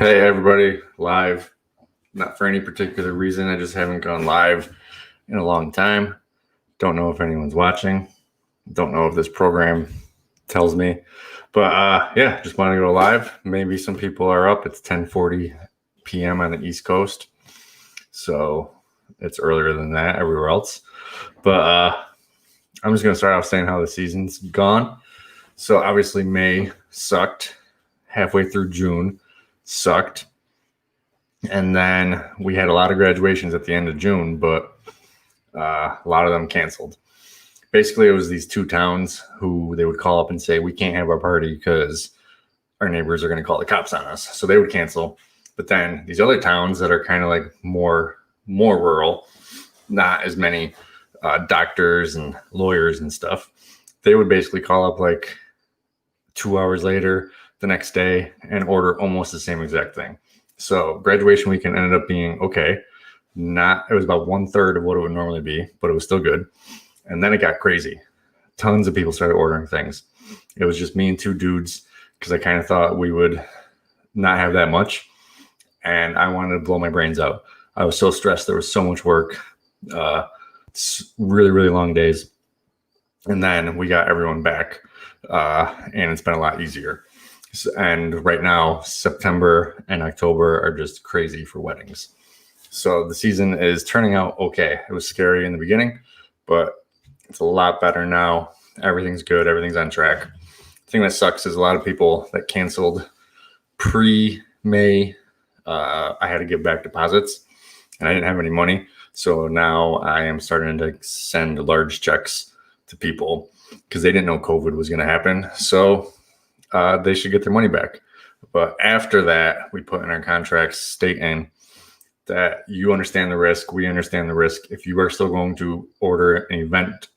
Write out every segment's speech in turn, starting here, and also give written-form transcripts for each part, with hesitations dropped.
Hey everybody, live. Not for any particular reason. I just haven't gone live in a long time. Don't know if anyone's watching. Don't know if this program tells me. But yeah, just want to go live. Maybe some people are up. It's 10:40 p.m. on the East Coast. So it's earlier than that everywhere else. But I'm just going to start off saying how the season's gone. So obviously May sucked. Halfway through June sucked. And then we had a lot of graduations at the end of June, but a lot of them canceled. Basically, it was these two towns who they would call up and say, we can't have our party because our neighbors are going to call the cops on us. So they would cancel. But then these other towns that are kind of like more rural, not as many doctors and lawyers and stuff, they would basically call up like 2 hours later the next day and order almost the same exact thing. So graduation weekend ended up being okay. It was about 1/3 of what it would normally be, but it was still good. And then it got crazy. Tons of people started ordering things. It was just me and two dudes because I kind of thought we would not have that much. And I wanted to blow my brains out. I was so stressed. There was so much work. Really, really long days. And then we got everyone back. And it's been a lot easier. And right now, September and October are just crazy for weddings. So the season is turning out okay. It was scary in the beginning, but it's a lot better now. Everything's good. Everything's on track. The thing that sucks is a lot of people that canceled pre-May. I had to give back deposits, and I didn't have any money. So now I am starting to send large checks to people because they didn't know COVID was going to happen. So they should get their money back. But after that, we put in our contracts stating that you understand the risk. We understand the risk. If you are still going to order an event,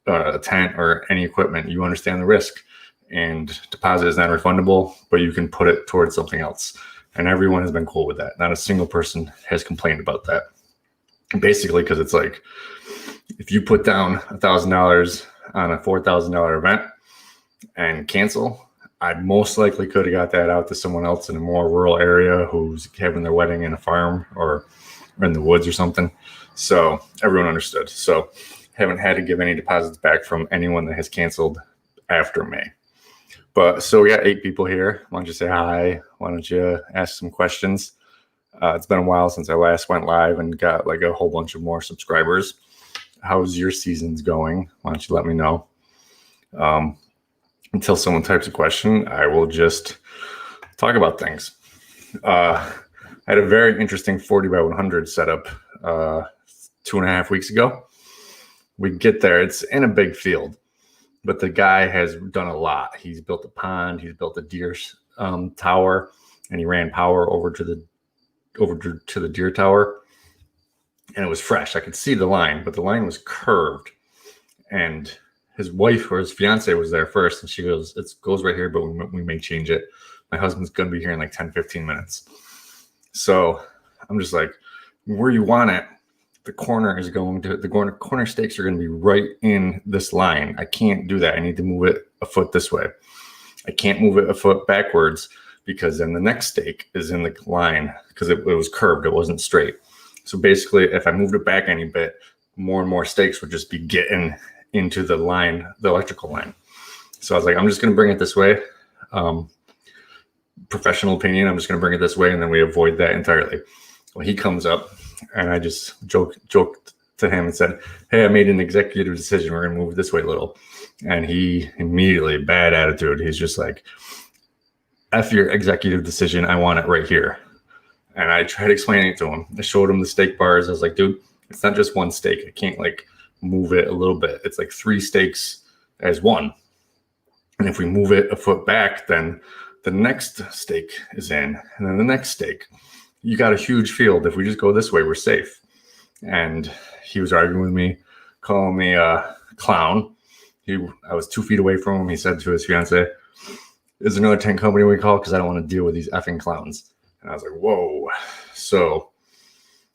a tent, or any equipment, you understand the risk. And deposit is not refundable, but you can put it towards something else. And everyone has been cool with that. Not a single person has complained about that. Basically, because it's like, if you put down $1,000 on a $4,000 event and cancel, I most likely could have got that out to someone else in a more rural area who's having their wedding in a farm or in the woods or something. So everyone understood. So haven't had to give any deposits back from anyone that has canceled after May. But so we got 8 people here. Why don't you say hi? Why don't you ask some questions? It's been a while since I last went live and got like a whole bunch of more subscribers. How's your seasons going? Why don't you let me know? Until someone types a question, I will just talk about things. I had a very interesting 40 by 100 setup 2.5 weeks ago. We get there, it's in a big field, but the guy has done a lot. He's built a pond, he's built a deer tower, and he ran power over to the deer tower. And it was fresh. I could see the line, but the line was curved. And his wife or his fiance was there first, and she goes, it goes right here, but we may change it. My husband's going to be here in like 10, 15 minutes. So I'm just like, where you want it, the corner stakes are going to be right in this line. I can't do that. I need to move it a foot this way. I can't move it a foot backwards because then the next stake is in the line because it was curved. It wasn't straight. So basically, if I moved it back any bit, more and more stakes would just be getting into the line, the electrical line. So I was like, I'm just going to bring it this way. Professional opinion, I'm just going to bring it this way. And then we avoid that entirely. Well, he comes up and I just joked to him and said, hey, I made an executive decision. We're going to move this way a little. And he immediately, bad attitude. He's just like, F your executive decision. I want it right here. And I tried explaining it to him. I showed him the stake bars. I was like, dude, it's not just one stake. I can't like move it a little bit. It's like 3 stakes as one. And if we move it a foot back, then the next stake is in, and then the next stake. You got a huge field. If we just go this way, we're safe. And he was arguing with me, calling me a clown. I was 2 feet away from him. He said to his fiance, is there another tent company we call? Because I don't want to deal with these effing clowns. And I was like, whoa. So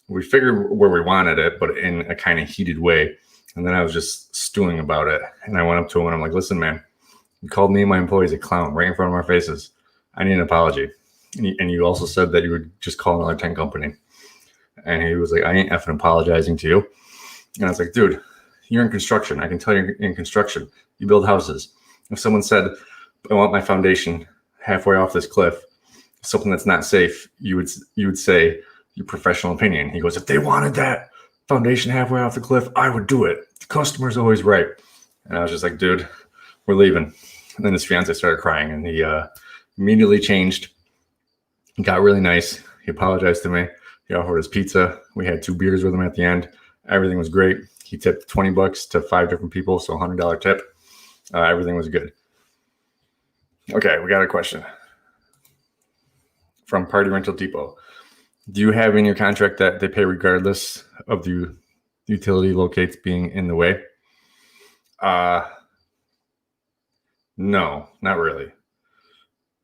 we figured where we wanted it, but in a kind of heated way. And then I was just stewing about it. And I went up to him and I'm like, listen, man, you called me and my employees a clown right in front of our faces. I need an apology. And you also said that you would just call another tent company. And he was like, I ain't effing apologizing to you. And I was like, dude, you're in construction. I can tell you're in construction. You build houses. If someone said, I want my foundation halfway off this cliff, something that's not safe, you would say your professional opinion. He goes, if they wanted that foundation halfway off the cliff, I would do it. The customer's always right. And I was just like, dude, we're leaving. And then his fiance started crying, and he immediately changed. He got really nice. He apologized to me. He offered us pizza. We had 2 beers with him at the end. Everything was great. He tipped $20 to 5 different people, so $100 tip. Everything was good. Okay, we got a question from Party Rental Depot. Do you have in your contract that they pay regardless of the utility locates being in the way? No, not really.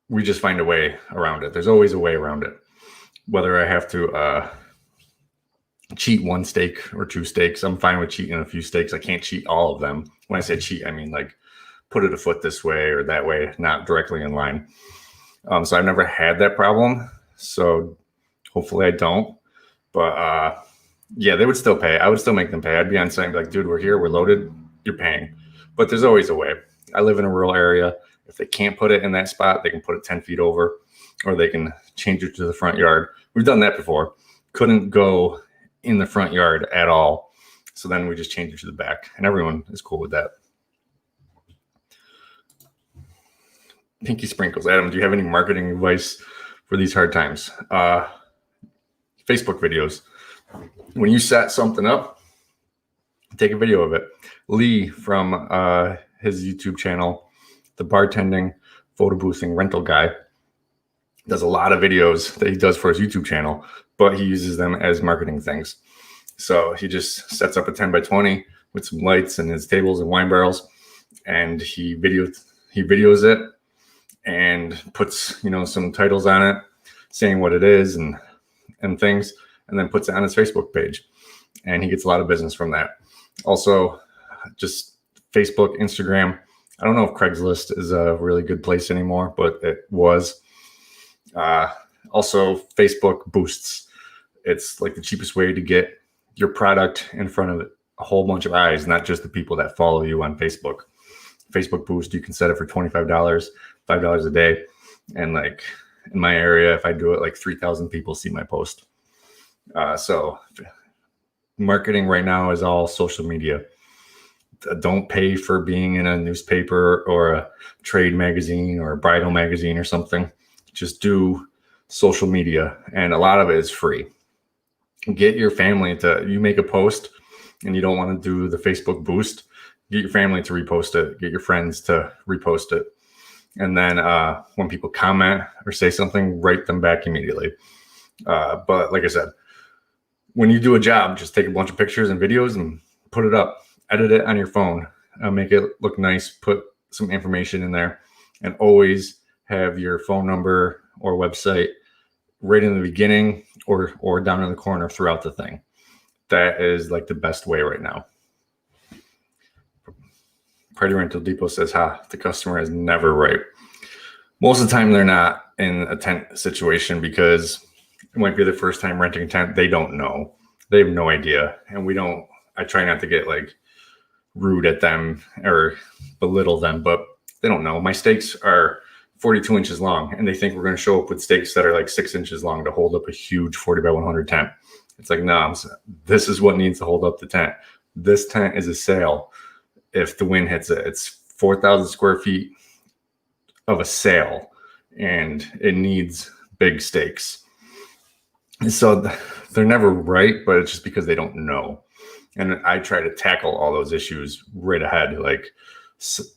We just find a way around it. There's always a way around it. Whether I have to cheat 1 steak or 2 steaks, I'm fine with cheating a few steaks. I can't cheat all of them. When I say cheat, I mean like put it a foot this way or that way, not directly in line. So I've never had that problem. So hopefully I don't. But yeah, they would still pay. I would still make them pay. I'd be on site and be like, dude, we're here, we're loaded, you're paying. But there's always a way. I live in a rural area. If they can't put it in that spot, they can put it 10 feet over, or they can change it to the front yard. We've done that before. Couldn't go in the front yard at all. So then we just changed it to the back, and everyone is cool with that. Pinky Sprinkles. Adam, do you have any marketing advice for these hard times? Facebook videos. When you set something up, take a video of it. Lee from his YouTube channel, the bartending, photo boothing rental guy, does a lot of videos that he does for his YouTube channel, but he uses them as marketing things. So he just sets up a 10 by 20 with some lights and his tables and wine barrels, and he videos it and puts, some titles on it saying what it is and things, and then puts it on his Facebook page. And he gets a lot of business from that. Also, just Facebook, Instagram. I don't know if Craigslist is a really good place anymore, but it was. Also, Facebook boosts. It's like the cheapest way to get your product in front of a whole bunch of eyes, not just the people that follow you on Facebook. Facebook boost, you can set it for $25, $5 a day. And like in my area, if I do it, like 3,000 people see my post. So marketing right now is all social media. Don't pay for being in a newspaper or a trade magazine or a bridal magazine or something. Just do social media, and a lot of it is free. Get your family you make a post and you don't want to do the Facebook boost, get your family to repost it, get your friends to repost it. And then when people comment or say something, write them back immediately. But like I said, when you do a job, just take a bunch of pictures and videos and put it up, edit it on your phone, make it look nice, put some information in there, and always have your phone number or website right in the beginning or down in the corner throughout the thing. That is like the best way right now. Party Rental Depot says, the customer is never right. Most of the time they're not in a tent situation because it might be their first time renting a tent. They don't know. They have no idea. And I try not to get like rude at them or belittle them, but they don't know. My stakes are 42 inches long, and they think we're going to show up with stakes that are like 6 inches long to hold up a huge 40 by 100 tent. It's like, no, this is what needs to hold up the tent. This tent is a sail. If the wind hits it, it's 4,000 square feet of a sail, and it needs big stakes. And so they're never right, but it's just because they don't know. And I try to tackle all those issues right ahead. Like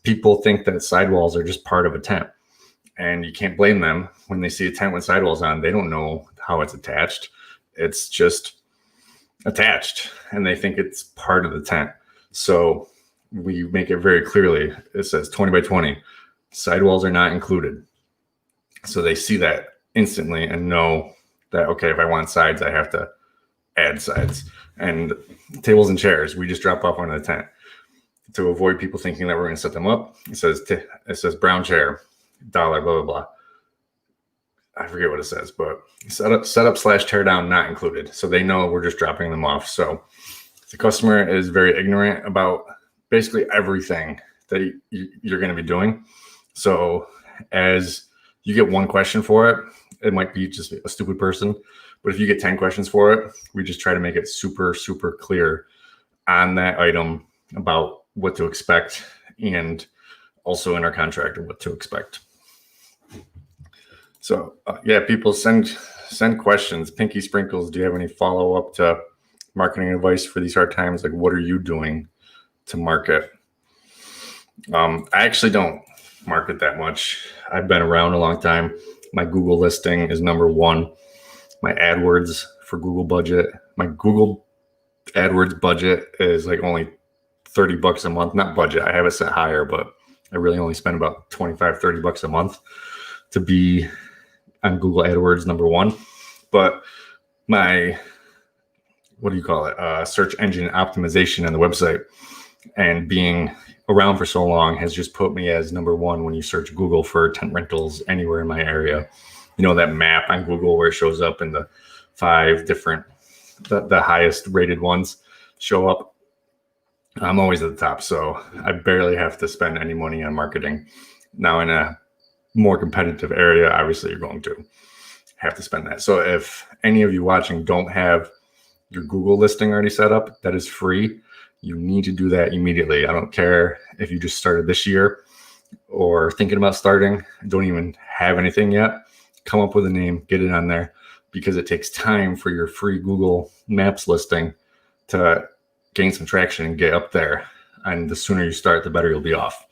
people think that sidewalls are just part of a tent, and you can't blame them when they see a tent with sidewalls on. They don't know how it's attached. It's just attached, and they think it's part of the tent. So we make it very clearly. It says 20 by 20. Sidewalls are not included. So they see that instantly and know that, okay, if I want sides, I have to add sides. And tables and chairs, we just drop off onto the tent. To avoid people thinking that we're going to set them up, it says brown chair, $1, blah, blah, blah. I forget what it says, but setup slash tear down not included. So they know we're just dropping them off. So the customer is very ignorant about basically everything that you're going to be doing. So as you get one question for it, it might be just a stupid person. But if you get 10 questions for it, we just try to make it super, super clear on that item about what to expect, and also in our contract of what to expect. So people send questions. Pinky Sprinkles, do you have any follow-up to marketing advice for these hard times? Like, what are you doing to market? I actually don't market that much. I've been around a long time. My Google listing is number one. My AdWords for Google budget, my Google AdWords budget is like only $30 a month. Not budget, I have it set higher, but I really only spend about $25-$30 a month to be on Google AdWords number one. But my, search engine optimization on the website and being around for so long has just put me as number one when you search Google for tent rentals anywhere in my area. You know, that map on Google where it shows up in the 5 different, the highest rated ones show up. I'm always at the top. So I barely have to spend any money on marketing. Now in a more competitive area, obviously you're going to have to spend that. So if any of you watching don't have your Google listing already set up, that is free. You need to do that immediately. I don't care if you just started this year or thinking about starting, don't even have anything yet. Come up with a name, get it on there, because it takes time for your free Google Maps listing to gain some traction and get up there. And the sooner you start, the better you'll be off.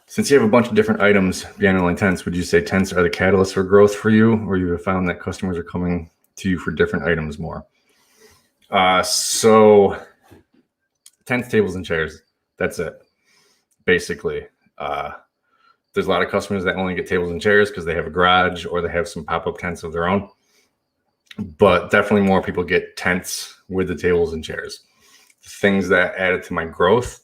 Since you have a bunch of different items beyond only tents, would you say tents are the catalyst for growth for you, or you have found that customers are coming to you for different items more? So tents, tables, and chairs. That's it, basically. There's a lot of customers that only get tables and chairs because they have a garage or they have some pop-up tents of their own. But definitely more people get tents with the tables and chairs. The things that added to my growth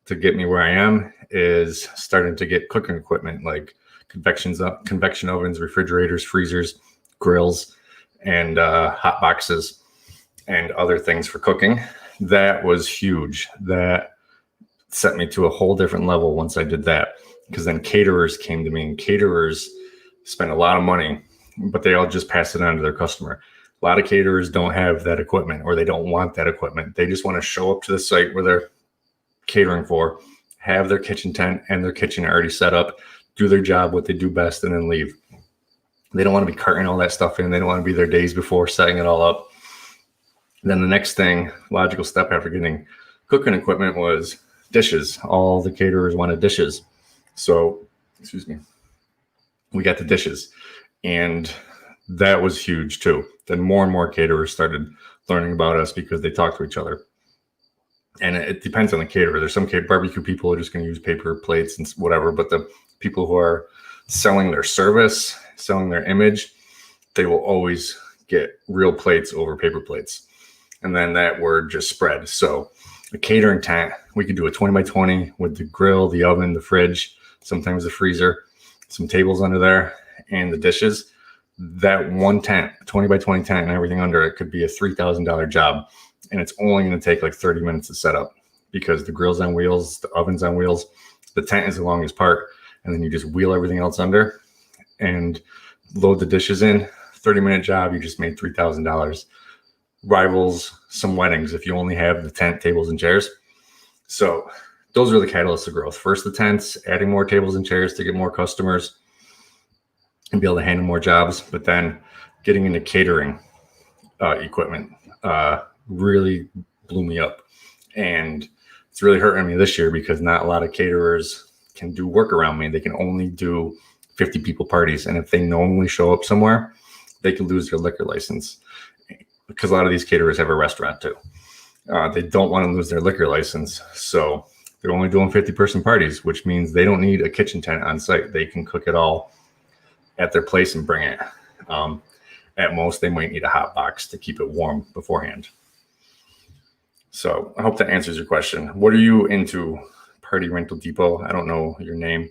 to get me where I am is starting to get cooking equipment like convection ovens, refrigerators, freezers, grills, and hot boxes and other things for cooking. That was huge. That set me to a whole different level once I did that, because then caterers came to me, and caterers spend a lot of money, but they all just pass it on to their customer. A lot of caterers don't have that equipment, or they don't want that equipment. They just want to show up to the site where they're catering for, have their kitchen tent and their kitchen already set up, do their job, what they do best, and then leave. They don't want to be carting all that stuff in. They don't want to be there days before setting it all up. And then the next thing, logical step after getting cooking equipment, was dishes. All the caterers wanted dishes. So, we got the dishes, and that was huge too. Then more and more caterers started learning about us because they talk to each other. And it depends on the caterer. There's some barbecue people who are just going to use paper plates and whatever, but the people who are selling their service, selling their image, they will always get real plates over paper plates. And then that word just spread. So a catering tent, we could do a 20 by 20 with the grill, the oven, the fridge, sometimes the freezer, some tables under there, and the dishes. That one tent, 20 by 20 tent and everything under it, could be a $3,000 job. And it's only going to take like 30 minutes to set up, because the grill's on wheels, the oven's on wheels, the tent is the longest part, and then you just wheel everything else under and load the dishes in. 30-minute job, you just made $3,000. Rivals some weddings if you only have the tent, tables, and chairs. So those are the catalysts of growth. First, the tents, adding more tables and chairs to get more customers and be able to handle more jobs. But then getting into catering equipment really blew me up. And it's really hurting me this year because not a lot of caterers can do work around me. They can only do 50 people parties. And if they normally show up somewhere, they can lose their liquor license, because a lot of these caterers have a restaurant too. They don't want to lose their liquor license. So they're only doing 50-person parties, which means they don't need a kitchen tent on site. They can cook it all at their place and bring it. At most, they might need a hot box to keep it warm beforehand. So I hope that answers your question. What are you into, Party Rental Depot? I don't know your name,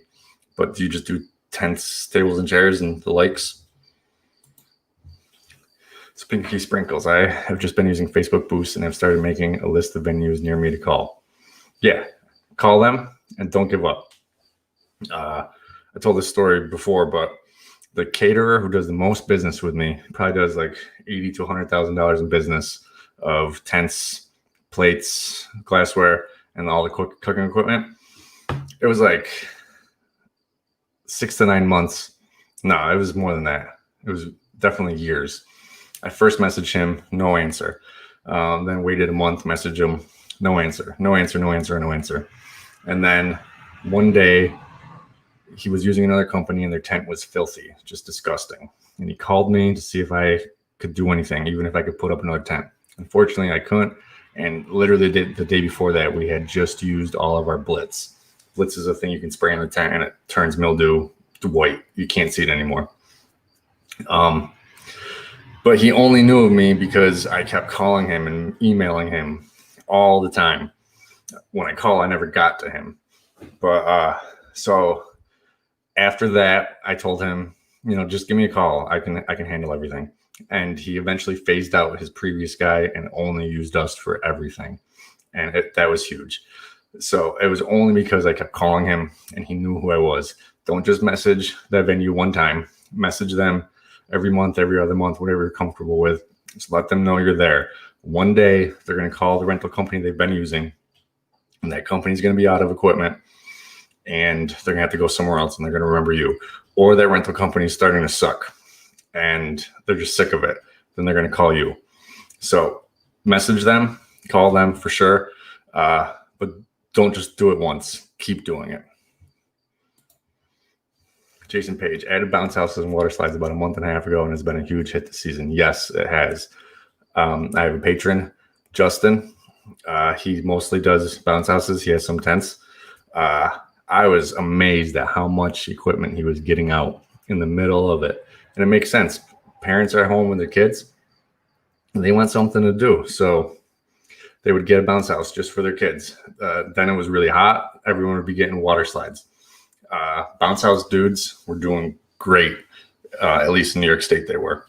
but do you just do tents, tables, and chairs and the likes? Pinky Sprinkles. I have just been using Facebook Boost and have started making a list of venues near me to call. Yeah, call them and don't give up. I told this story before, but the caterer who does the most business with me probably does like $80,000 to $100,000 in business of tents, plates, glassware, and all the cooking equipment. It was like 6 to 9 months. No, it was more than that. It was definitely years. I first messaged him, no answer. Then waited a month, messaged him, no answer. And then one day he was using another company and their tent was filthy, just disgusting. And he called me to see if I could do anything, even if I could put up another tent. Unfortunately, I couldn't. And literally the day before that, we had just used all of our Blitz. Blitz is a thing you can spray on the tent and it turns mildew to white. You can't see it anymore. But he only knew of me because I kept calling him and emailing him all the time. When I call, I never got to him. But so after that, I told him, just give me a call. I can handle everything. And he eventually phased out his previous guy and only used us for everything. And that was huge. So it was only because I kept calling him and he knew who I was. Don't just message that venue one time. Message them every month, every other month, whatever you're comfortable with. Just let them know you're there. One day they're going to call the rental company they've been using, and that company's going to be out of equipment, and they're going to have to go somewhere else, and they're going to remember you. Or that rental company is starting to suck, and they're just sick of it. Then they're going to call you. So message them, call them for sure, but don't just do it once. Keep doing it. Jason Page added bounce houses and water slides about a month and a half ago and has been a huge hit this season. Yes, it has. I have a patron, Justin. He mostly does bounce houses. He has some tents. I was amazed at how much equipment he was getting out in the middle of it. And it makes sense. Parents are home with their kids and they want something to do. So they would get a bounce house just for their kids. Then it was really hot. Everyone would be getting water slides. Bounce house dudes were doing great. At least in New York State, they were.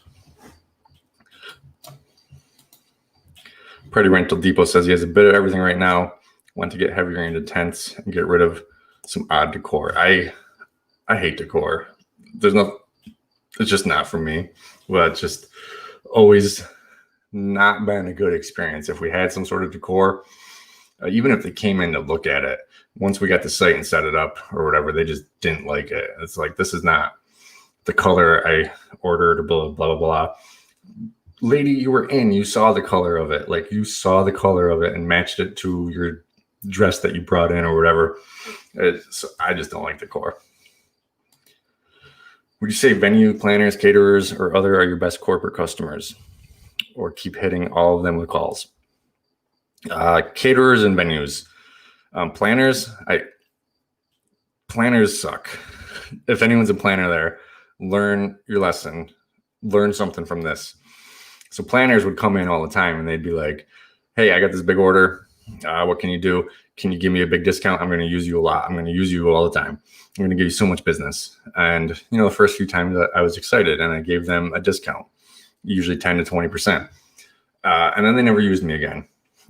Pretty Rental Depot says he has a bit of everything right now. Want to get heavier into tents and get rid of some odd decor. I hate decor. It's just not for me. Well, it's just always not been a good experience. If we had some sort of decor, even if they came in to look at it, once we got the site and set it up or whatever, they just didn't like it. It's like, this is not the color I ordered or blah, blah, blah, blah. Lady, you were in, you saw the color of it. Like, you saw the color of it and matched it to your dress that you brought in or whatever. I just don't like decor. Would you say venue planners, caterers, or other are your best corporate customers? Or keep hitting all of them with calls? Caterers and venues. Planners suck. If anyone's a planner there, learn your lesson. Learn something from this. So planners would come in all the time and they'd be like, hey, I got this big order. What can you do? Can you give me a big discount? I'm going to use you a lot. I'm going to use you all the time. I'm going to give you so much business. And, the first few times I was excited and I gave them a discount, usually 10 to 20%. And then they never used me again.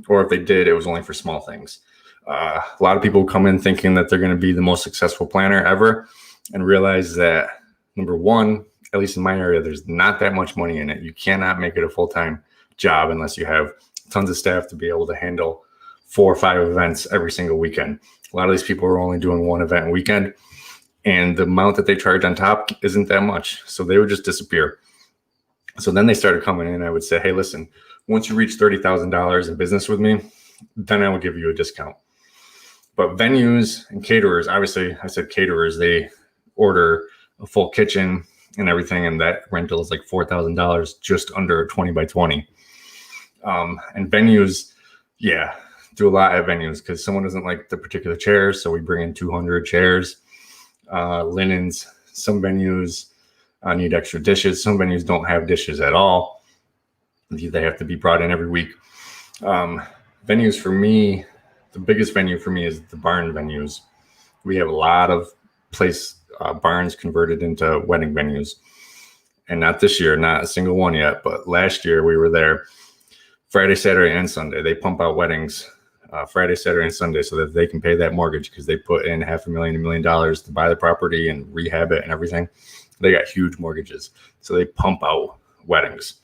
Or if they did, it was only for small things. A lot of people come in thinking that they're going to be the most successful planner ever and realize that, number one, at least in my area, there's not that much money in it. You cannot make it a full-time job unless you have tons of staff to be able to handle 4 or 5 events every single weekend. A lot of these people are only doing one event a weekend, and the amount that they charge on top isn't that much. So they would just disappear. So then they started coming in. I would say, hey, listen, once you reach $30,000 in business with me, then I will give you a discount. But venues and caterers, obviously, I said caterers, they order a full kitchen and everything, and that rental is like $4,000, just under 20 by 20. And venues, yeah, do a lot at venues because someone doesn't like the particular chairs, so we bring in 200 chairs, linens. Some venues need extra dishes. Some venues don't have dishes at all. They have to be brought in every week. Venues for me, the biggest venue for me is the barn venues. We have a lot of place barns converted into wedding venues. And not this year, not a single one yet, but last year we were there Friday, Saturday, and Sunday. They pump out weddings Friday, Saturday, and Sunday so that they can pay that mortgage, because they put in $500,000 to $1 million to buy the property and rehab it and everything. They got huge mortgages. So they pump out weddings.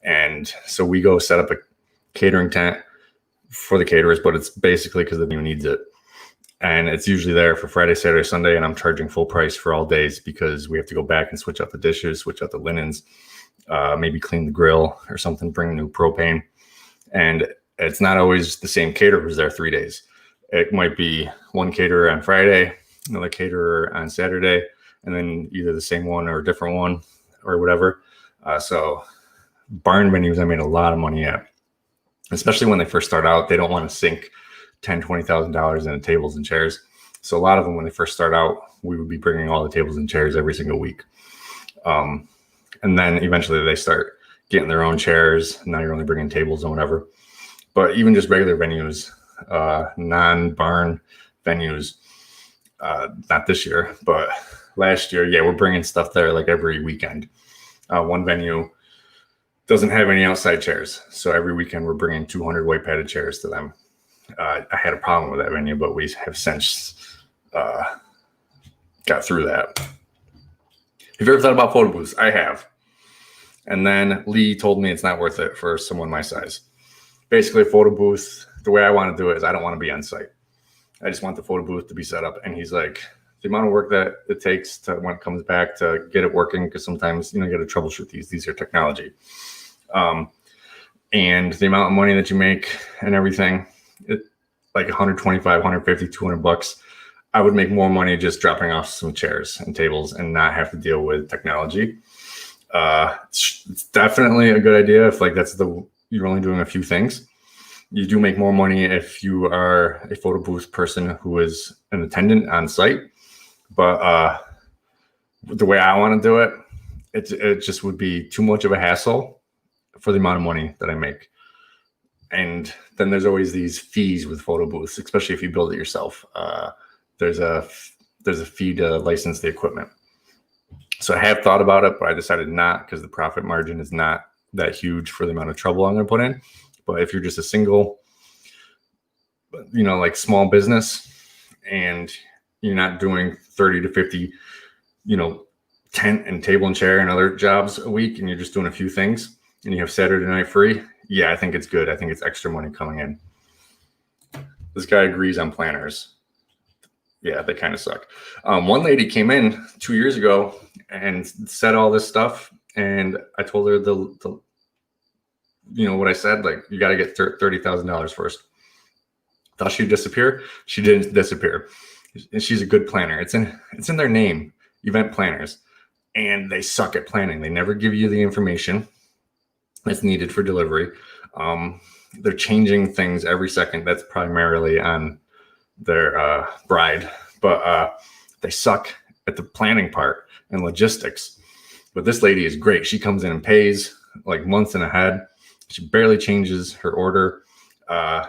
And so we go set up a catering tent for the caterers, but it's basically because the venue needs it. And it's usually there for Friday, Saturday, Sunday, and I'm charging full price for all days because we have to go back and switch out the dishes, switch out the linens, maybe clean the grill or something, bring new propane. And it's not always the same caterer who's there 3 days. It might be one caterer on Friday, another caterer on Saturday, and then either the same one or a different one or whatever. So barn venues, I made a lot of money at, especially when they first start out. They don't want to sink $10,000, $20,000 into tables and chairs. So a lot of them, when they first start out, we would be bringing all the tables and chairs every single week. And then eventually they start getting their own chairs. Now you're only bringing tables and whatever. But even just regular venues, non-barn venues, not this year, but last year, yeah, we're bringing stuff there like every weekend. One venue doesn't have any outside chairs. So every weekend we're bringing 200 white padded chairs to them. I had a problem with that venue, but we have since got through that. Have you ever thought about photo booths? I have. And then Lee told me it's not worth it for someone my size. Basically, a photo booth, the way I want to do it is I don't want to be on site. I just want the photo booth to be set up. And he's like, the amount of work that it takes to, when it comes back, to get it working, because sometimes, you got to troubleshoot these are technology. And the amount of money that you make and everything, like $125, $150, $200. I would make more money just dropping off some chairs and tables and not have to deal with technology. It's definitely a good idea if you're only doing a few things. You do make more money if you are a photo booth person who is an attendant on site. But the way I want to do it, it just would be too much of a hassle for the amount of money that I make. And then there's always these fees with photo booths, especially if you build it yourself. There's a fee to license the equipment. So I have thought about it, but I decided not, because the profit margin is not that huge for the amount of trouble I'm going to put in. But if you're just a single, like small business, and you're not doing 30 to 50, tent and table and chair and other jobs a week, and you're just doing a few things, and you have Saturday night free, yeah, I think it's good. I think it's extra money coming in. This guy agrees on planners. Yeah, they kind of suck. One lady came in 2 years ago and said all this stuff, and I told her what I said, like, you got to get $30,000 first. Thought she'd disappear. She didn't disappear. And she's a good planner. It's in their name, event planners, and they suck at planning. They never give you the information that's needed for delivery. They're changing things every second. That's primarily on their bride, but they suck at the planning part and logistics. But this lady is great. She comes in and pays like months in ahead. She barely changes her order.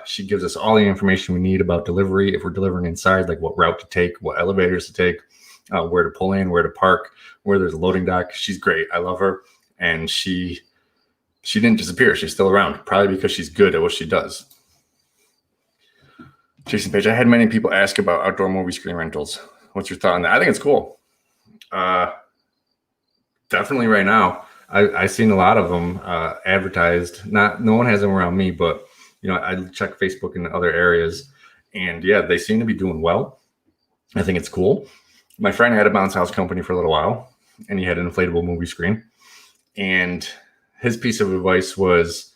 She gives us all the information we need about delivery. If we're delivering inside, like what route to take, what elevators to take, where to pull in, where to park, where there's a loading dock. She's great. I love her. And she didn't disappear. She's still around, probably because she's good at what she does. Jason Page, I had many people ask about outdoor movie screen rentals. What's your thought on that? I think it's cool. Definitely right now. I've seen a lot of them advertised. No one has them around me, but I check Facebook in other areas, and yeah, they seem to be doing well. I think it's cool. My friend had a bounce house company for a little while, and he had an inflatable movie screen. And his piece of advice was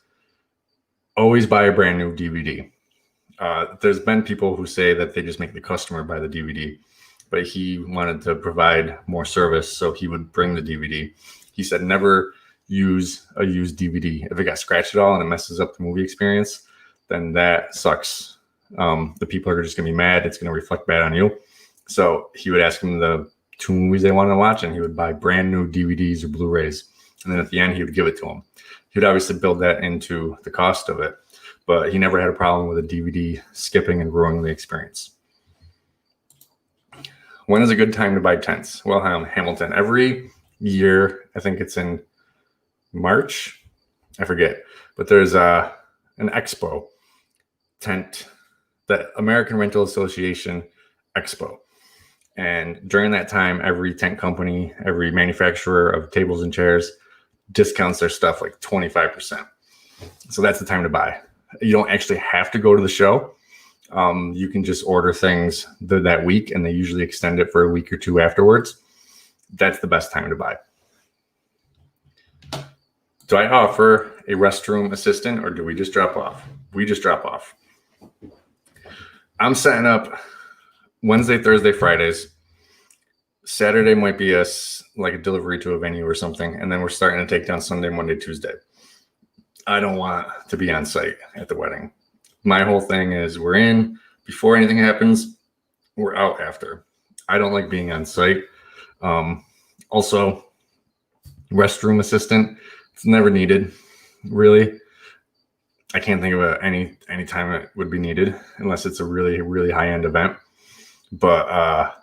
always buy a brand new DVD. There's been people who say that they just make the customer buy the DVD, but he wanted to provide more service, so he would bring the DVD. He said never use a used DVD. If it got scratched at all and it messes up the movie experience, then that sucks. The people are just going to be mad. It's going to reflect bad on you. So he would ask them the 2 movies they wanted to watch, and he would buy brand new DVDs or Blu-rays. And then at the end, he would give it to them. He would obviously build that into the cost of it, but he never had a problem with a DVD skipping and ruining the experience. When is a good time to buy tents? Well, Hamilton, every year, I think it's in March, I forget, but there's an expo tent, the American Rental Association Expo. And during that time, every tent company, every manufacturer of tables and chairs discounts their stuff like 25%. So that's the time to buy. You don't actually have to go to the show. You can just order things that week, and they usually extend it for a week or two afterwards. That's the best time to buy. Do I offer a restroom assistant, or do we just drop off? We just drop off. I'm setting up Wednesday, Thursday, Fridays. Saturday might be like a delivery to a venue or something, and then we're starting to take down Sunday, Monday, Tuesday. I don't want to be on site at the wedding. My whole thing is we're in before anything happens, we're out after. I don't like being on site. Also, restroom assistant, it's never needed, really. I can't think of any time it would be needed unless it's a really, really high-end event. But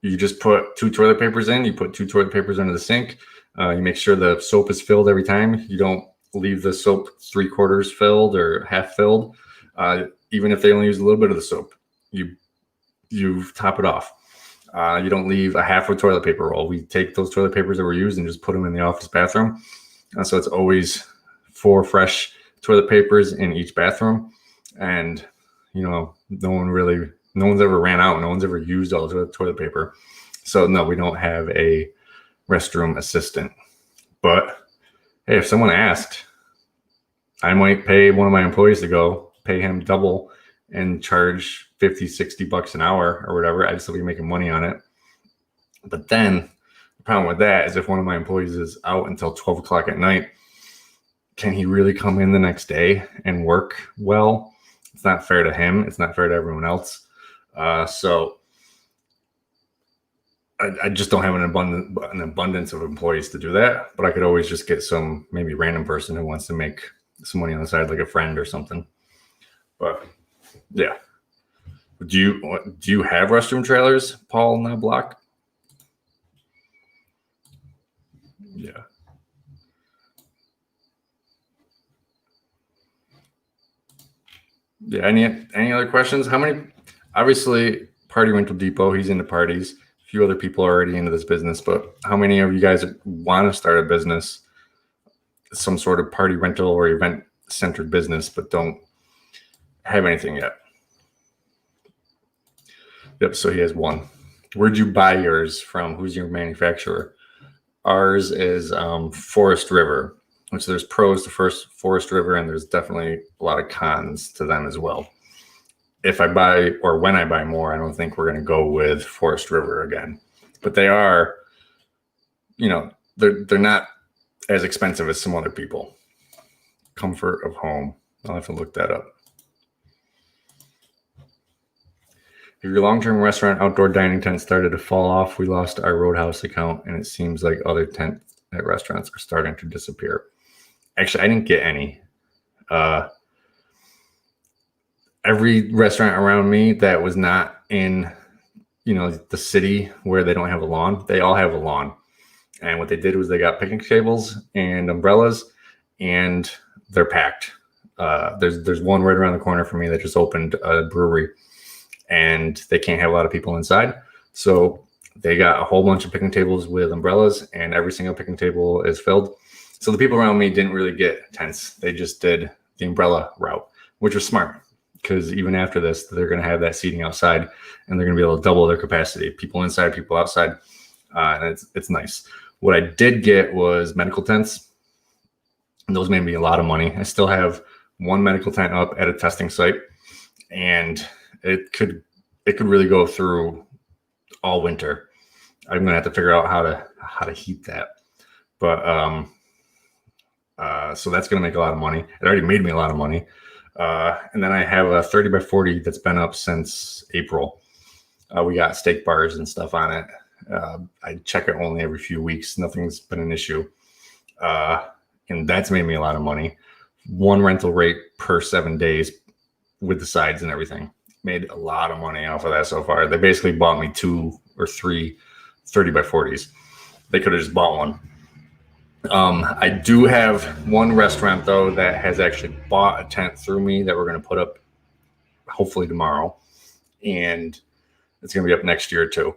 you just put 2 toilet papers in. You put 2 toilet papers under the sink. You make sure the soap is filled every time. You don't leave the soap 3/4 filled or half filled. Even if they only use a little bit of the soap, you top it off. You don't leave a half a toilet paper roll. We take those toilet papers that were used and just put them in the office bathroom. So it's always 4 fresh toilet papers in each bathroom. And, no one's ever ran out. No one's ever used all the toilet paper. So no, we don't have a restroom assistant. But hey, if someone asked, I might pay one of my employees to go, pay him double and charge $50-$60 an hour or whatever. I'd still be making money on it. But then the problem with that is if one of my employees is out until 12 o'clock at night, can he really come in the next day and work well? It's not fair to him. It's not fair to everyone else. So I just don't have an abundance of employees to do that. But I could always just get some maybe random person who wants to make some money on the side, like a friend or something. But yeah. Do you have restroom trailers, Paul Knobloch? Yeah. Yeah. Any other questions? How many? Obviously, Party Rental Depot. He's into parties. A few other people are already into this business, but how many of you guys want to start a business, some sort of party rental or event centered business, but don't have anything yet? Yep. So he has one. Where'd you buy yours from? Who's your manufacturer? Ours is Forest River, which there's pros to Forest River, and there's definitely a lot of cons to them as well. If I buy, or when I buy more, I don't think we're going to go with Forest River again. But they are, they're not as expensive as some other people. Comfort of home. I'll have to look that up. If your long-term restaurant outdoor dining tent started to fall off, we lost our Roadhouse account, and it seems like other tents at restaurants are starting to disappear. Actually, I didn't get any. Every restaurant around me that was not in, the city where they don't have a lawn, they all have a lawn. And what they did was they got picnic tables and umbrellas, and they're packed. There's one right around the corner from me that just opened a brewery, and they can't have a lot of people inside. So they got a whole bunch of picnic tables with umbrellas, and every single picnic table is filled. So the people around me didn't really get tents. They just did the umbrella route, which was smart, because even after this, they're going to have that seating outside, and they're going to be able to double their capacity. People inside, people outside. And it's nice. What I did get was medical tents, and those made me a lot of money. I still have one medical tent up at a testing site, and it could really go through all winter. I'm gonna have to figure out how to heat that. But so that's gonna make a lot of money. It already made me a lot of money. And then I have a 30 by 40 that's been up since April. We got steak bars and stuff on it. I check it only every few weeks. Nothing's been an issue. And that's made me a lot of money. One rental rate per 7 days with the sides and everything. Made a lot of money off of that so far. They basically bought me 2 or 3 30 by 40s. They could have just bought one. I do have one restaurant though that has actually bought a tent through me that we're going to put up hopefully tomorrow, and it's going to be up next year too.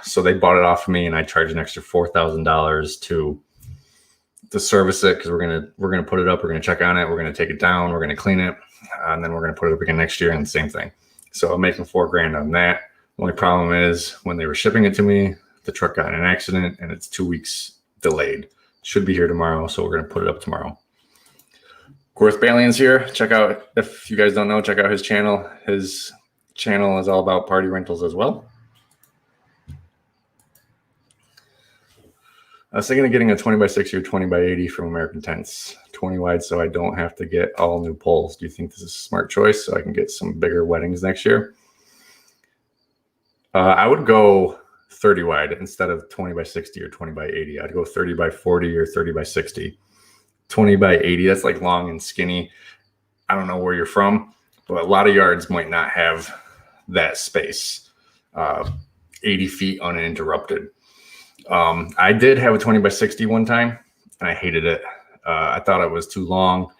So they bought it off of me, and I charged an extra $4,000 to service it, because we're gonna put it up, we're gonna check on it, we're gonna take it down, we're gonna clean it, and then we're gonna put it up again next year, and the same thing. So I'm making $4,000 on that. The only problem is when they were shipping it to me, the truck got in an accident, and it's 2 weeks delayed. Should be here tomorrow, so we're gonna put it up tomorrow. Gorth Balian's here. Check out, if you guys don't know, check out his channel. His channel is all about party rentals as well. I was thinking of getting a 20 by 60 or 20 by 80 from American Tents, 20 wide, so I don't have to get all new poles. Do you think this is a smart choice so I can get some bigger weddings next year? I would go 30 wide instead of 20 by 60 or 20 by 80. I'd go 30 by 40 or 30 by 60. 20 by 80, that's like long and skinny. I don't know where you're from, but a lot of yards might not have that space. 80 feet uninterrupted. I did have a 20 by 60 one time, and I hated it. I thought it was too long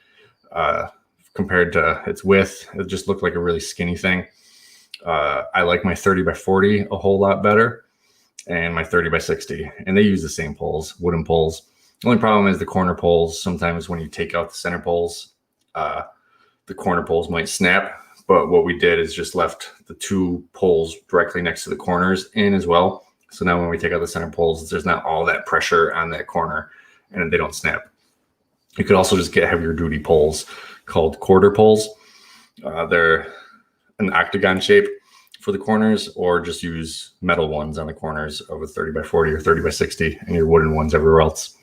compared to its width. It just looked like a really skinny thing. I like my 30 by 40 a whole lot better, and my 30 by 60. And they use the same poles, wooden poles. The only problem is the corner poles. Sometimes when you take out the center poles, the corner poles might snap. But what we did is just left the 2 poles directly next to the corners in as well. So now when we take out the center poles, there's not all that pressure on that corner, and they don't snap. You could also just get heavier duty poles called quarter poles. They're an octagon shape for the corners, or just use metal ones on the corners of a 30 by 40 or 30 by 60 and your wooden ones everywhere else.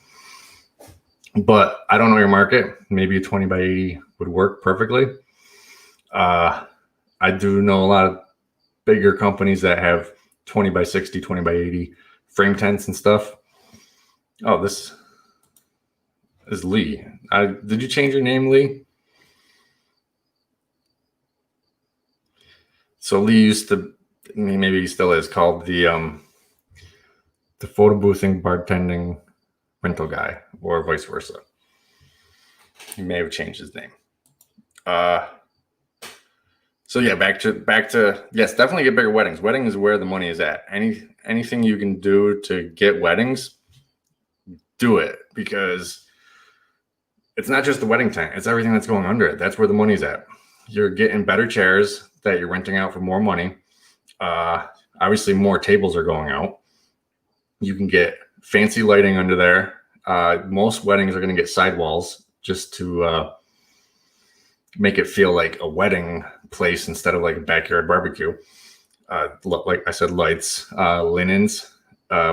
But I don't know your market. Maybe a 20 by 80 would work perfectly. I do know a lot of bigger companies that have 20 by 60, 20 by 80 frame tents and stuff. Oh, this is Lee. Did you change your name, Lee? So Lee used to, maybe he still is, called the photo boothing bartending rental guy, or vice versa. He may have changed his name. So yeah, back to yes, definitely get bigger weddings. Wedding is where the money is at. Anything you can do to get weddings, do it, because it's not just the wedding tent, it's everything that's going under it. That's where the money's at. You're getting better chairs that you're renting out for more money. Obviously more tables are going out. You can get fancy lighting under there. Most weddings are going to get sidewalls just to make it feel like a wedding place instead of like a backyard barbecue. Like I said, lights, linens,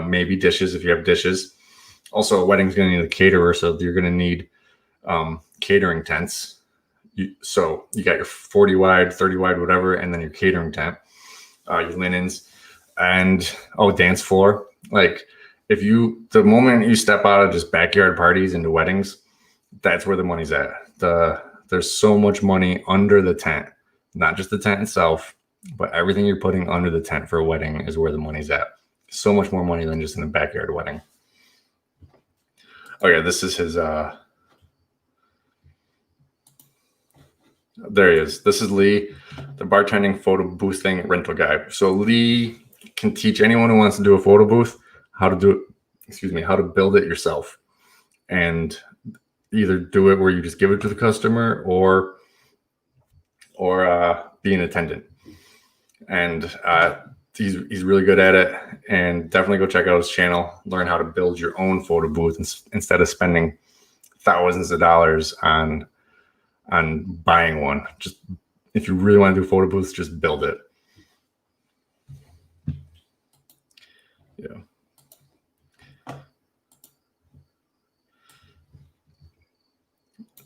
maybe dishes if you have dishes. Also, a wedding's going to need a caterer, so you're going to need catering tents. So you got your 40 wide, 30 wide, whatever, and then your catering tent, your linens, and dance floor. Like the moment you step out of just backyard parties into weddings, that's where the money's at. There's so much money under the tent, not just the tent itself, but everything you're putting under the tent for a wedding is where the money's at. So much more money than just in a backyard wedding. Oh yeah, this is his, there he is. This is Lee, the bartending photo boothing rental guy. So Lee can teach anyone who wants to do a photo booth how to build it yourself. And either do it where you just give it to the customer or be an attendant. And he's really good at it, and definitely go check out his channel, learn how to build your own photo booth instead of spending thousands of dollars on buying one. Just if you really want to do photo booths, just build it. Yeah.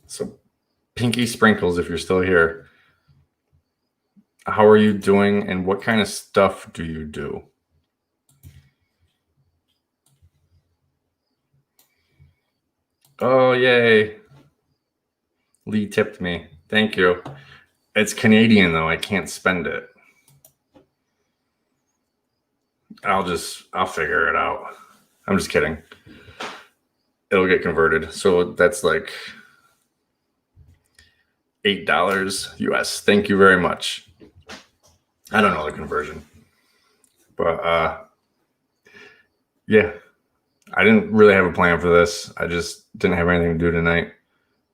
So Pinky Sprinkles, if you're still here, how are you doing and what kind of stuff do you do? Oh, yay. Lee tipped me. Thank you. It's Canadian, though. I can't spend it. I'll figure it out. I'm just kidding. It'll get converted. So that's like $8 US. Thank you very much. I don't know the conversion. But yeah, I didn't really have a plan for this. I just didn't have anything to do tonight.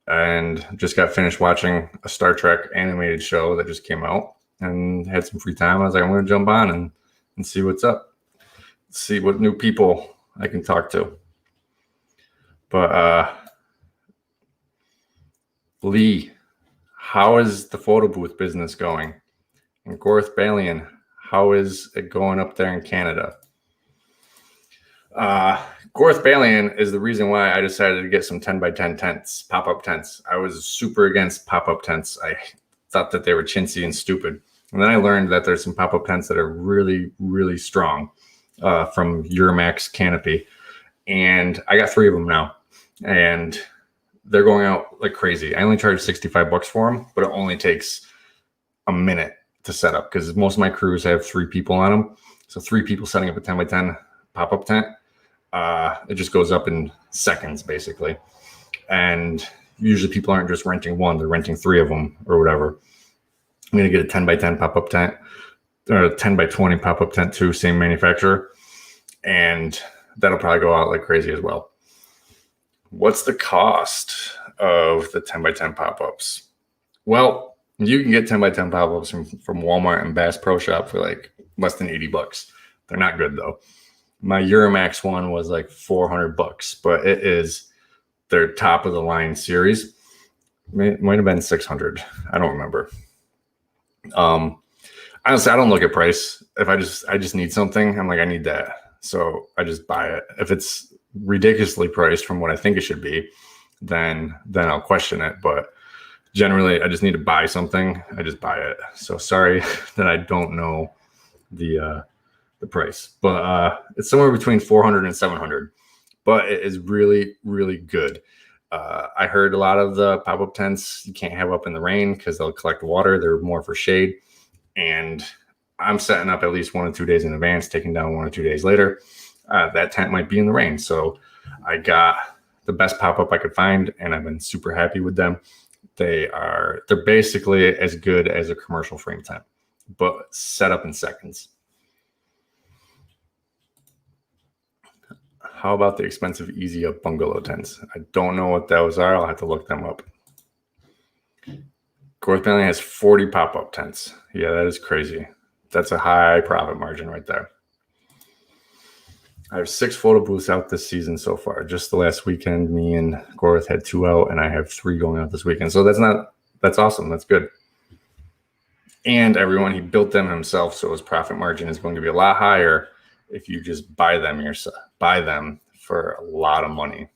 And just got finished watching a Star Trek animated show that just came out and had some free time. I was like, I'm going to jump on and see what's up. See what new people I can talk to. But Lee, how is the photo booth business going? And Gorth Balian, how is it going up there in Canada? Gorth Balian is the reason why I decided to get some 10x10 tents, pop-up tents. I was super against pop-up tents. I thought that they were chintzy and stupid. And then I learned that there's some pop-up tents that are really, really strong from Euramax Canopy. And I got 3 of them now. And they're going out like crazy. I only charge $65 for them, but it only takes a minute to set up because most of my crews have 3 people on them. So 3 people setting up a 10x10 pop-up tent. It just goes up in seconds, basically. And usually people aren't just renting one, they're renting 3 of them or whatever. I'm going to get a 10x10 pop-up tent or a 10x20 pop-up tent too, same manufacturer. And that'll probably go out like crazy as well. What's the cost of the 10x10 pop-ups? Well, you can get 10x10 pop-ups from Walmart and Bass Pro Shop for like less than $80. They're not good though. My Euramax one was like $400, but it is their top of the line series. It might have been $600. I don't remember. Honestly, I don't look at price. If I just need something, I'm like, I need that. So I just buy it. If it's ridiculously priced from what I think it should be, then I'll question it. But generally, I just need to buy something. I just buy it. So sorry that I don't know the price, but it's somewhere between $400 and $700. But it is really, really good. I heard a lot of the pop-up tents you can't have up in the rain because they'll collect water. They're more for shade. And I'm setting up at least 1 or 2 days in advance, taking down 1 or 2 days later. That tent might be in the rain. So I got the best pop-up I could find, and I've been super happy with them. They're basically as good as a commercial frame tent, but set up in seconds. How about the expensive Easy Up bungalow tents? I don't know what those are. I'll have to look them up. Gorth Balian has 40 pop-up tents. Yeah, that is crazy. That's a high profit margin right there. I have 6 photo booths out this season so far. Just the last weekend, me and Gorth had 2 out, and I have 3 going out this weekend. So that's awesome. That's good. And everyone, he built them himself, so his profit margin is going to be a lot higher if you just buy them for a lot of money.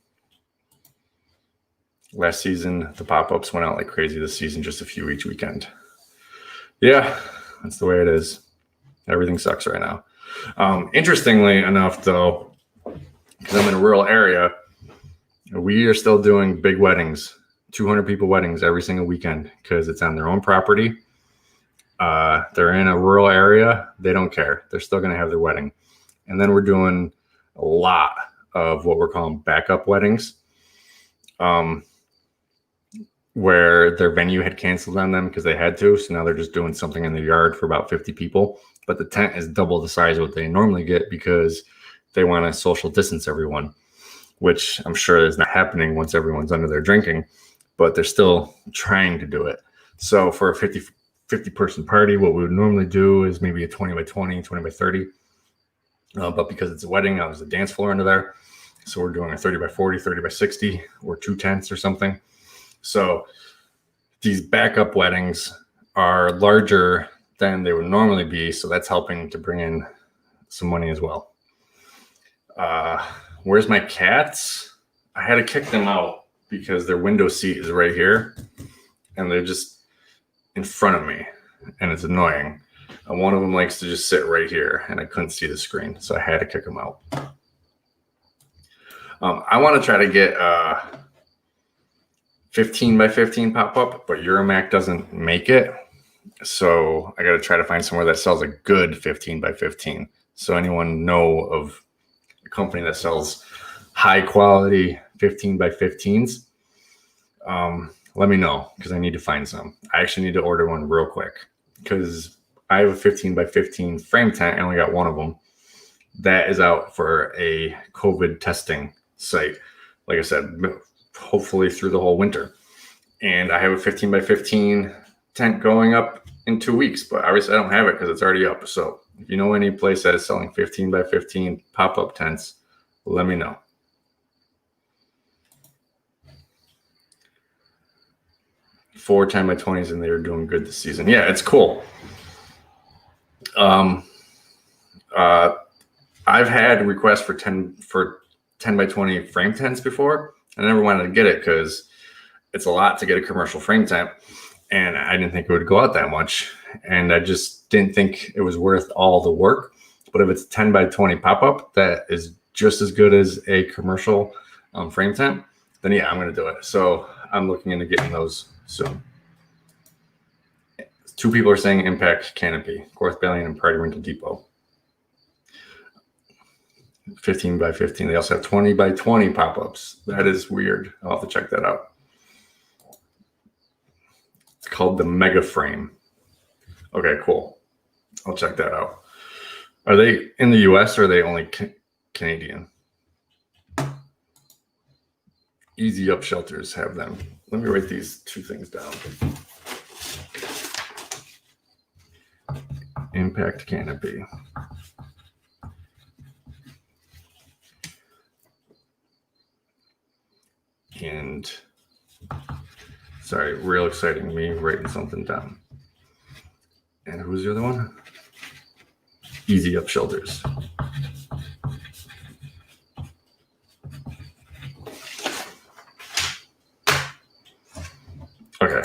Last season, the pop-ups went out like crazy. This season, just a few each weekend. Yeah, that's the way it is. Everything sucks right now. Interestingly enough, though, because I'm in a rural area, we are still doing big weddings, 200 people weddings every single weekend because it's on their own property. They're in a rural area. They don't care. They're still going to have their wedding. And then we're doing a lot of what we're calling backup weddings, where their venue had canceled on them because they had to. So now they're just doing something in the yard for about 50 people. But the tent is double the size of what they normally get because they want to social distance everyone, which I'm sure is not happening once everyone's under their drinking, but they're still trying to do it. So for a 50 person party, what we would normally do is maybe a 20x20, 20x30. But because it's a wedding, now there's a dance floor under there. So we're doing a 30x40, 30x60, or 2 tents or something. So these backup weddings are larger than they would normally be. So that's helping to bring in some money as well. Where's my cats? I had to kick them out because their window seat is right here. And they're just in front of me. And it's annoying. One of them likes to just sit right here, and I couldn't see the screen, so I had to kick them out. I want to try to get 15x15 pop-up, but Euramax doesn't make it. So I got to try to find somewhere that sells a good 15x15. So anyone know of a company that sells high quality 15 by 15s? Let me know, because I need to find some. I actually need to order one real quick, because I have a 15 by 15 frame tent. I only got one of them. That is out for a COVID testing site. Like I said, hopefully through the whole winter. And I have a 15 by 15 tent going up in 2 weeks, but obviously I don't have it because it's already up. So if you know any place that is selling 15 by 15 pop-up tents, let me know. Four 10 by 20s, and they were doing good this season. Yeah, it's cool. I've had requests for 10 by 20 frame tents before. I never wanted to get it because it's a lot to get a commercial frame tent, and I didn't think it would go out that much, and I just didn't think it was worth all the work. But if it's 10 by 20 pop-up that is just as good as a commercial frame tent, then yeah, I'm going to do it. So I'm looking into getting those soon. 2 people are saying Impact Canopy, Fourth Battalion and Party Rental Depot. 15 by 15. They also have 20 by 20 pop-ups. That is weird. I'll have to check that out. It's called the Mega Frame. Okay, cool. I'll check that out. Are they in the US or are they only Canadian? Easy Up Shelters have them. Let me write these 2 things down. Impact Canopy. And sorry, real exciting, me writing something down. And who's the other one? Easy Up Shelters. Okay.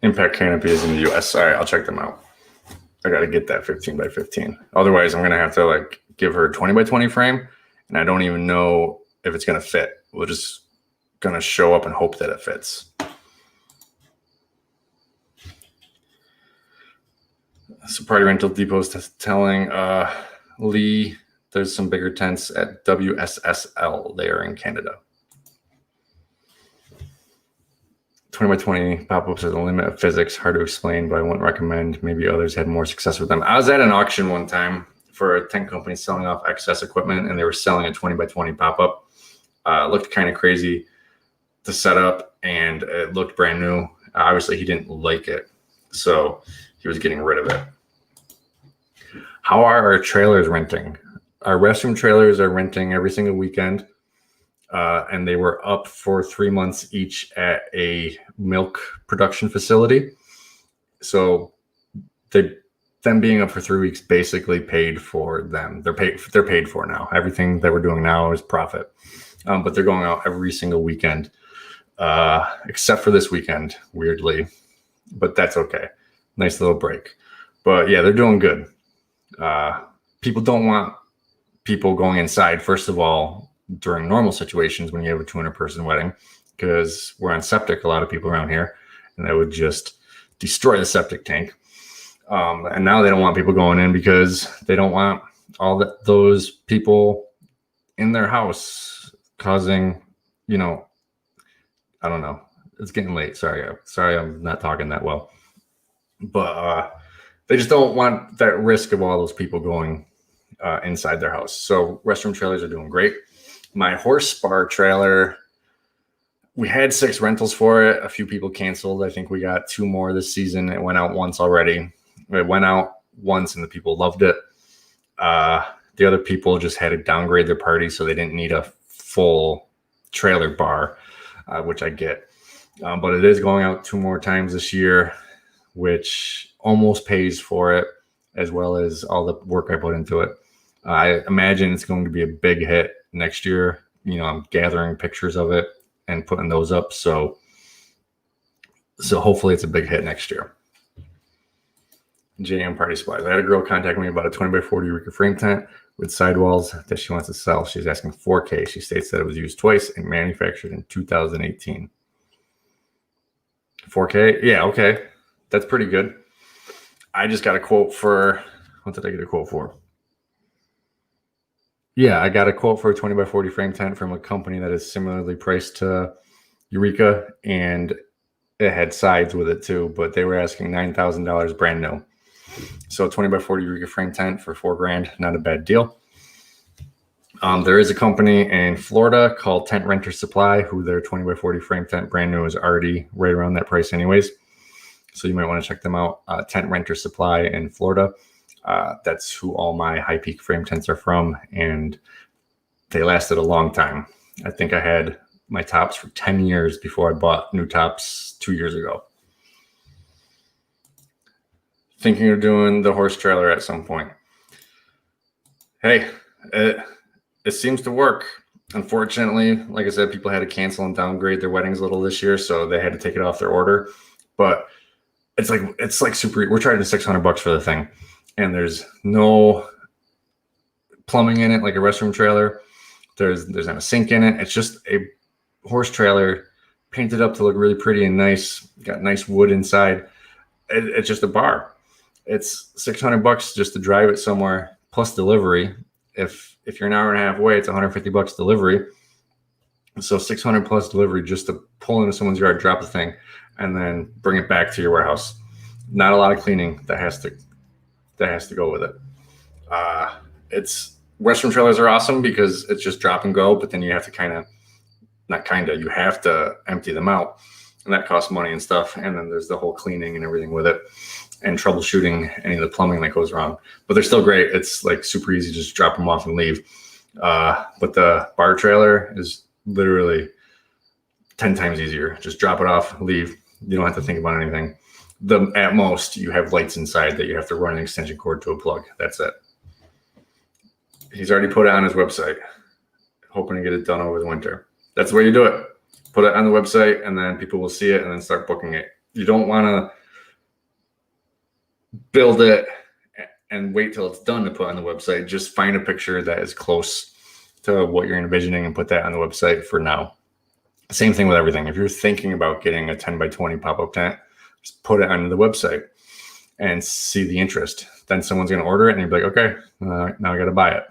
Impact Canopy is in the US. All right, I'll check them out. I got to get that 15 by 15. Otherwise, I'm going to have to give her a 20 by 20 frame, and I don't even know if it's going to fit. We're just going to show up and hope that it fits. So Party Rental Depot is telling Lee there's some bigger tents at WSSL. They are in Canada. 20 by 20 pop-ups are the limit of physics. Hard to explain, but I wouldn't recommend. Maybe others had more success with them. I was at an auction one time for a tent company selling off excess equipment, and they were selling a 20 by 20 pop-up. It looked kind of crazy to set up, and it looked brand new. Obviously, he didn't like it, so he was getting rid of it. How are our trailers renting? Our restroom trailers are renting every single weekend. And they were up for 3 months each at a milk production facility. So them being up for 3 weeks basically paid for them. They're paid for now. Everything that we're doing now is profit. But they're going out every single weekend, except for this weekend, weirdly. But that's okay. Nice little break. But yeah, they're doing good. People don't want people going inside, first of all, during normal situations when you have a 200-person wedding, because we're on septic, a lot of people around here, and that would just destroy the septic tank. And now they don't want people going in because they don't want those people in their house causing, I don't know. It's getting late. Sorry, I'm not talking that well. But they just don't want that risk of all those people going inside their house. So restroom trailers are doing great. My horse bar trailer, we had 6 rentals for it. A few people canceled. I think we got 2 more this season. It went out once already. It went out once and the people loved it. The other people just had to downgrade their party, so they didn't need a full trailer bar, which I get. But it is going out 2 more times this year, which almost pays for it, as well as all the work I put into it. I imagine it's going to be a big hit next year. I'm gathering pictures of it and putting those up. So hopefully it's a big hit next year. JM Party Supplies. I had a girl contact me about a 20 by 40 wicker frame tent with sidewalls that she wants to sell. She's asking $4K. She states that it was used twice and manufactured in 2018. $4K? Yeah, okay. That's pretty good. I just got a quote for, what did I get a quote for? Yeah, I got a quote for a 20 by 40 frame tent from a company that is similarly priced to Eureka, and it had sides with it too, but they were asking $9,000 brand new. So 20 by 40 Eureka frame tent for $4,000, not a bad deal. There is a company in Florida called Tent Renter Supply, who their 20 by 40 frame tent brand new is already right around that price anyways. So you might want to check them out. Tent Renter Supply in Florida. That's who all my high peak frame tents are from, and they lasted a long time. I think I had my tops for 10 years before I bought new tops 2 years ago. Thinking of doing the horse trailer at some point. Hey, it seems to work. Unfortunately, like I said, people had to cancel and downgrade their weddings a little this year, so they had to take it off their order. But it's like super. We're charging $600 for the thing, and there's no plumbing in it like a restroom trailer. There's not a sink in it. It's just a horse trailer painted up to look really pretty and nice. Got nice wood inside. It's just a bar. It's $600 just to drive it somewhere plus delivery. If you're an hour and a half away, it's $150 delivery. So 600 plus delivery just to pull into someone's yard, drop the thing, and then bring it back to your warehouse. Not a lot of cleaning that has to go with it. It's restroom trailers are awesome because it's just drop and go, but then you have to you have to empty them out, and that costs money and stuff. And then there's the whole cleaning and everything with it, and troubleshooting any of the plumbing that goes wrong. But they're still great. It's like super easy, just drop them off and leave. But the bar trailer is literally 10 times easier. Just drop it off, leave. You don't have to think about anything. At most, you have lights inside that you have to run an extension cord to a plug. That's it. He's already put it on his website, hoping to get it done over the winter. That's the way you do it. Put it on the website, and then people will see it and then start booking it. You don't want to build it and wait till it's done to put on the website. Just find a picture that is close to what you're envisioning and put that on the website for now. Same thing with everything. If you're thinking about getting a 10 by 20 pop-up tent, just put it on the website and see the interest. Then someone's going to order it and you'll be like, okay, now I got to buy it.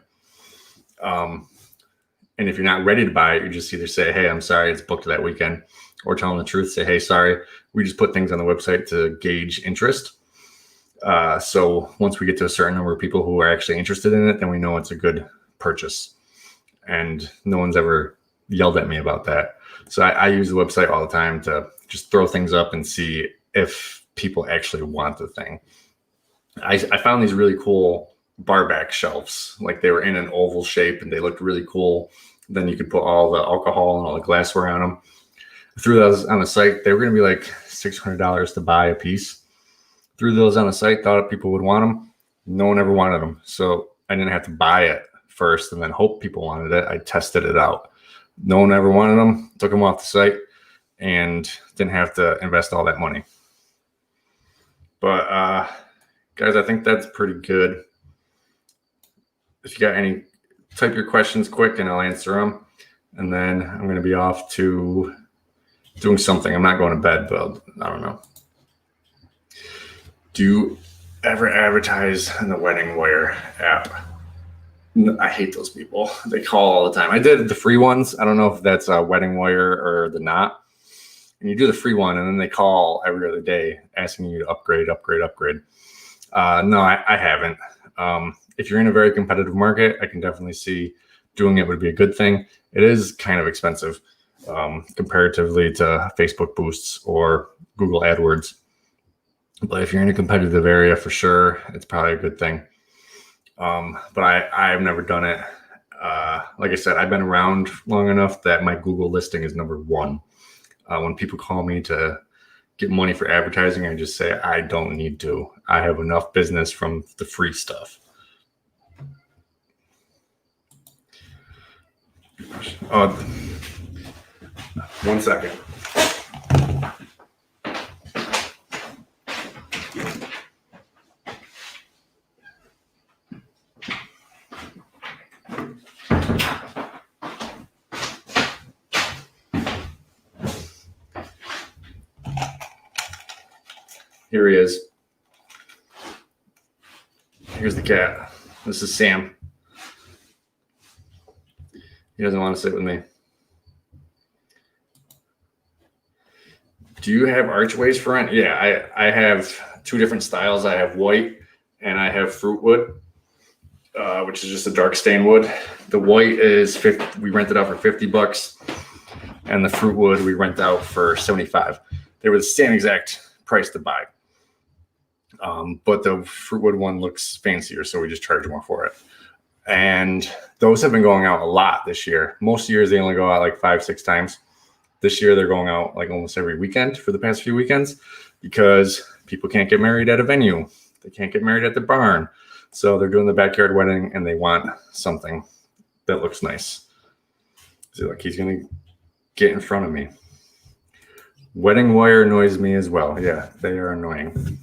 And if you're not ready to buy it, you just either say, hey, I'm sorry, it's booked that weekend, or tell them the truth. Say, hey, sorry, we just put things on the website to gauge interest. So once we get to a certain number of people who are actually interested in it, then we know it's a good purchase. And no one's ever yelled at me about that. So I use the website all the time to just throw things up and see if people actually want the thing. I found these really cool bar back shelves. Like they were in an oval shape and they looked really cool. Then you could put all the alcohol and all the glassware on them. I threw those on the site. They were going to be like $600 to buy a piece. Threw those on the site, thought people would want them. No one ever wanted them. So I didn't have to buy it first and then hope people wanted it. I tested it out. No one ever wanted them. Took them off the site and didn't have to invest all that money. But guys, I think that's pretty good. If you got any, type your questions quick and I'll answer them. And then I'm going to be off to doing something. I'm not going to bed, but I don't know. Do you ever advertise in the Wedding Wire app? I hate those people. They call all the time. I did the free ones. I don't know if that's Wedding Wire or the not. And you do the free one, and then they call every other day asking you to upgrade. No, I haven't. If you're in a very competitive market, I can definitely see doing it would be a good thing. It is kind of expensive comparatively to Facebook boosts or Google AdWords. But if you're in a competitive area, for sure, it's probably a good thing. But I've never done it. Like I said, I've been around long enough that my Google listing is number one. When people call me to get money for advertising, I just say, I don't need to. I have enough business from the free stuff. One second. Here he is. Here's the cat. This is Sam. He doesn't want to sit with me. Do you have archways for rent? Yeah, I have two different styles. I have white and I have fruit wood, which is just a dark stain wood. The white is 50, we rent it out for $50, and the fruit wood we rent out for $75. They were the same exact price to buy. But the fruit wood one looks fancier, so we just charge more for it. And those have been going out a lot this year. Most years they only go out like 5-6 times. This year they're going out like almost every weekend for the past few weekends because people can't get married at a venue. They can't get married at the barn. So they're doing the backyard wedding and they want something that looks nice. See, like he's going to get in front of me. Wedding wire annoys me as well. Yeah, they are annoying.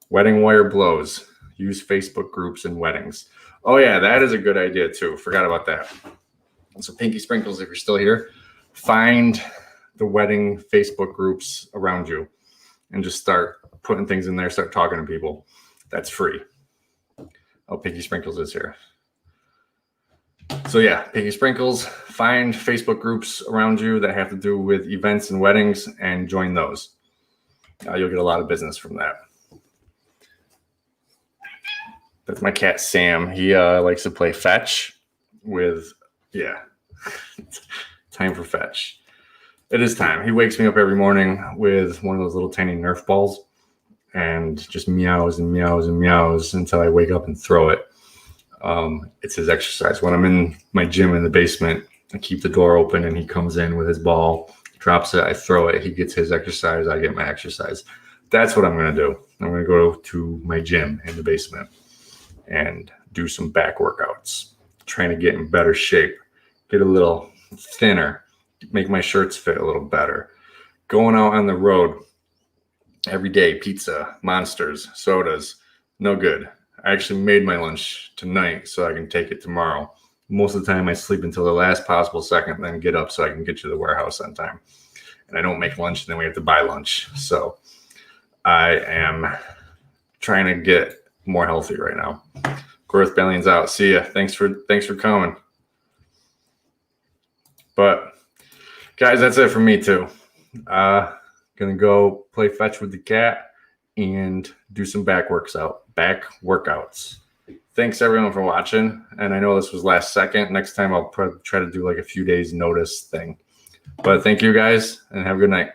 Wedding wire blows. Use Facebook groups and weddings. Oh yeah, that is a good idea too. Forgot about that. So Pinky Sprinkles, if you're still here, find the wedding Facebook groups around you and just start putting things in there, start talking to people. That's free. Oh, Pinky Sprinkles is here. So yeah, Pinky Sprinkles, find Facebook groups around you that have to do with events and weddings and join those. You'll get a lot of business from that. That's my cat, Sam. He likes to play fetch with, yeah, time for fetch. It is time. He wakes me up every morning with one of those little tiny Nerf balls and just meows and meows and meows until I wake up and throw it. It's his exercise. When I'm in my gym in the basement, I keep the door open and he comes in with his ball, drops it, I throw it, he gets his exercise, I get my exercise. That's what I'm going to do. I'm going to go to my gym in the basement and do some back workouts, trying to get in better shape, get a little thinner, make my shirts fit a little better. Going out on the road every day, pizza, monsters, sodas, no good. I actually made my lunch tonight so I can take it tomorrow. Most of the time I sleep until the last possible second, then get up so I can get to the warehouse on time. And I don't make lunch, and then we have to buy lunch. So I am trying to get more healthy right now. Growth Billion's out. See ya. Thanks for coming. But guys, that's it for me too. Gonna go play fetch with the cat and do some back workouts. Thanks everyone for watching. And I know this was last second. Next time I'll try to do like a few days notice thing. But thank you guys and have a good night.